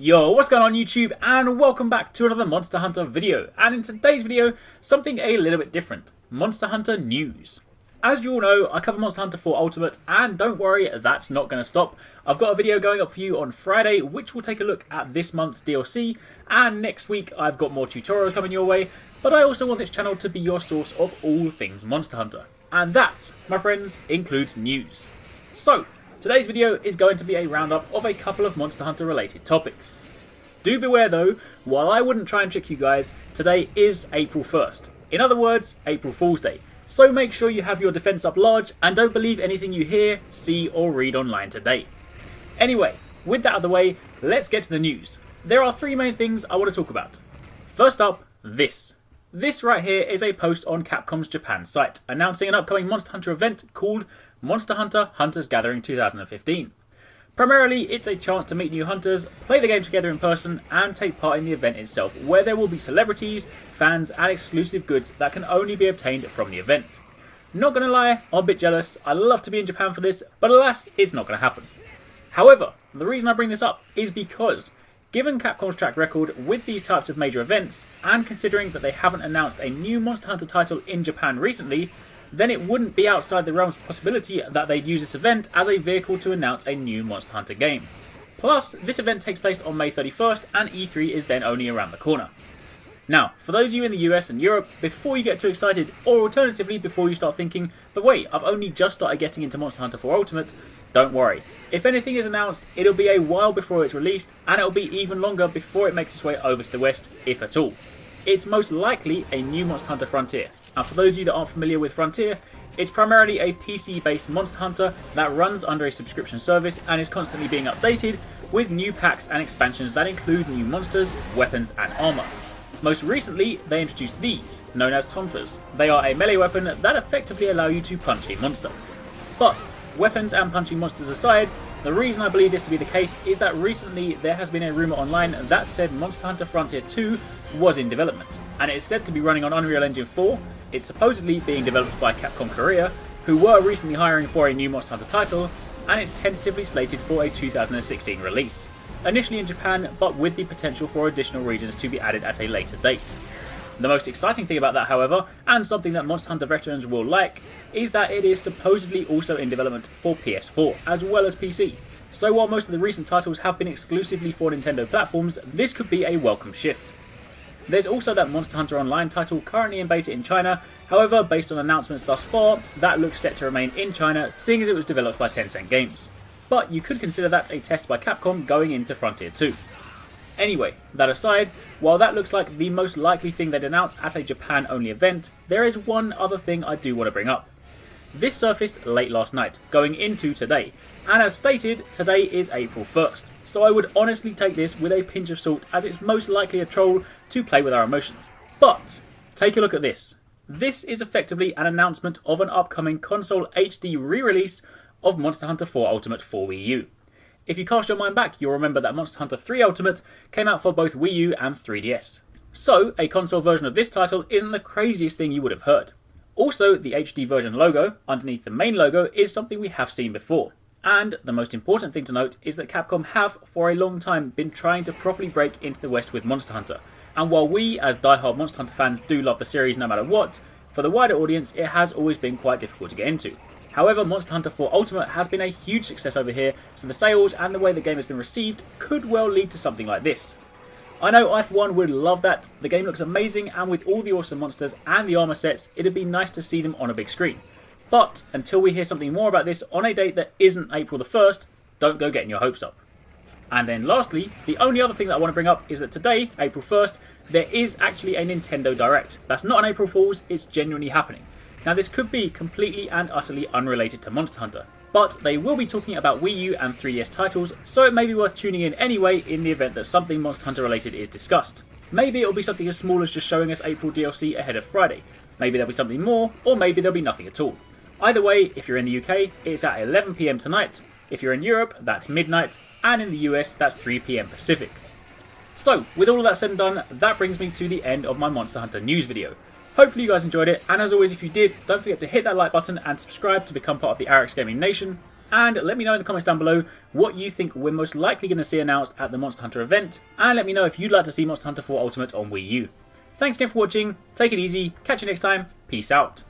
Yo, what's going on YouTube, and welcome back to another Monster Hunter video. And in today's video, something a little bit different. Monster Hunter news. As you all know, I cover Monster Hunter 4 Ultimate, and don't worry, that's not going to stop. I've got a video going up for you on Friday, which will take a look at this month's DLC, and next week I've got more tutorials coming your way, but I also want this channel to be your source of all things Monster Hunter. And that, my friends, includes news. So, today's video is going to be a roundup of a couple of Monster Hunter related topics. Do beware though, while I wouldn't try and trick you guys, today is April 1st. In other words, April Fool's Day. So make sure you have your defense up large and don't believe anything you hear, see or read online today. Anyway, with that out of the way, let's get to the news. There are three main things I want to talk about. First up, this. This right here is a post on Capcom's Japan site, announcing an upcoming Monster Hunter event called Monster Hunter Hunters Gathering 2015. Primarily, it's a chance to meet new hunters, play the game together in person, and take part in the event itself, where there will be celebrities, fans, and exclusive goods that can only be obtained from the event. Not gonna lie, I'm a bit jealous. I'd love to be in Japan for this, but alas, it's not gonna happen. However, the reason I bring this up is because, given Capcom's track record with these types of major events, and considering that they haven't announced a new Monster Hunter title in Japan recently, then it wouldn't be outside the realms of possibility that they'd use this event as a vehicle to announce a new Monster Hunter game. Plus, this event takes place on May 31st and E3 is then only around the corner. Now, for those of you in the US and Europe, before you get too excited, or alternatively before you start thinking, but wait, I've only just started getting into Monster Hunter 4 Ultimate, don't worry. If anything is announced, it'll be a while before it's released, and it'll be even longer before it makes its way over to the West, if at all. It's most likely a new Monster Hunter Frontier. And for those of you that aren't familiar with Frontier, it's primarily a PC-based Monster Hunter that runs under a subscription service and is constantly being updated with new packs and expansions that include new monsters, weapons and armour. Most recently, they introduced these, known as Tonfas. They are a melee weapon that effectively allow you to punch a monster. But, weapons and punching monsters aside, the reason I believe this to be the case is that recently there has been a rumour online that said Monster Hunter Frontier 2 was in development, and it is said to be running on Unreal Engine 4. It's supposedly being developed by Capcom Korea, who were recently hiring for a new Monster Hunter title, and it's tentatively slated for a 2016 release. Initially in Japan, but with the potential for additional regions to be added at a later date. The most exciting thing about that, however, and something that Monster Hunter veterans will like, is that it is supposedly also in development for PS4, as well as PC. So while most of the recent titles have been exclusively for Nintendo platforms, this could be a welcome shift. There's also that Monster Hunter Online title currently in beta in China, however, based on announcements thus far, that looks set to remain in China, seeing as it was developed by Tencent Games. But you could consider that a test by Capcom going into Frontier 2. Anyway, that aside, while that looks like the most likely thing they'd announce at a Japan-only event, there is one other thing I do want to bring up. This surfaced late last night, going into today, and as stated, today is April 1st, so I would honestly take this with a pinch of salt as it's most likely a troll to play with our emotions. But, take a look at this. This is effectively an announcement of an upcoming console HD re-release of Monster Hunter 4 Ultimate for Wii U. If you cast your mind back, you'll remember that Monster Hunter 3 Ultimate came out for both Wii U and 3DS. So, a console version of this title isn't the craziest thing you would have heard. Also, the HD version logo, underneath the main logo, is something we have seen before. And the most important thing to note is that Capcom have, for a long time, been trying to properly break into the West with Monster Hunter. And while we, as die-hard Monster Hunter fans, do love the series no matter what, for the wider audience it has always been quite difficult to get into. However, Monster Hunter 4 Ultimate has been a huge success over here, so the sales and the way the game has been received could well lead to something like this. I know I1 would love that, the game looks amazing, and with all the awesome monsters and the armour sets, it'd be nice to see them on a big screen. But, until we hear something more about this on a date that isn't April the 1st, don't go getting your hopes up. And then lastly, the only other thing that I want to bring up is that today, April 1st, there is actually a Nintendo Direct. That's not an April Fool's, it's genuinely happening. Now this could be completely and utterly unrelated to Monster Hunter, but they will be talking about Wii U and 3DS titles, so it may be worth tuning in anyway in the event that something Monster Hunter related is discussed. Maybe it'll be something as small as just showing us April DLC ahead of Friday. Maybe there'll be something more, or maybe there'll be nothing at all. Either way, if you're in the UK, it's at 11 PM tonight. If you're in Europe, that's midnight, and in the US, that's 3 PM Pacific. So, with all of that said and done, that brings me to the end of my Monster Hunter news video. Hopefully you guys enjoyed it, and as always, if you did, don't forget to hit that like button and subscribe to become part of the RX Gaming Nation. And let me know in the comments down below what you think we're most likely going to see announced at the Monster Hunter event. And let me know if you'd like to see Monster Hunter 4 Ultimate on Wii U. Thanks again for watching, take it easy, catch you next time, peace out.